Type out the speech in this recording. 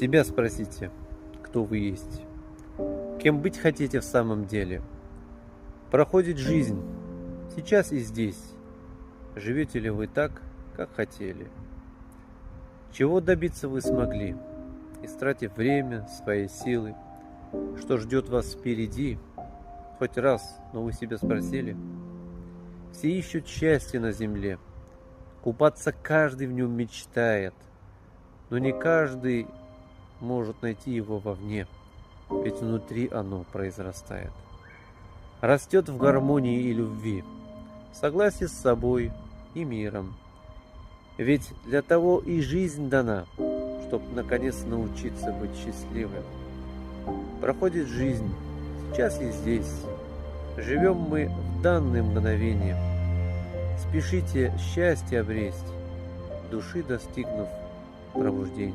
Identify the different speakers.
Speaker 1: Себя спросите, кто вы есть, кем быть хотите в самом деле. Проходит жизнь, сейчас и здесь. Живете ли вы так, как хотели? Чего добиться вы смогли, истратив время, свои силы? Что ждет вас впереди? Хоть раз, но вы себя спросили? Все ищут счастье на земле, купаться каждый в нем мечтает, но не каждый может найти его вовне, ведь внутри оно произрастает. Растет в гармонии и любви, в согласии с собой и миром. Ведь для того и жизнь дана, чтоб наконец научиться быть счастливым. Проходит жизнь, сейчас и здесь. Живем мы в данное мгновение. Спешите счастье обресть, души достигнув пробуждения.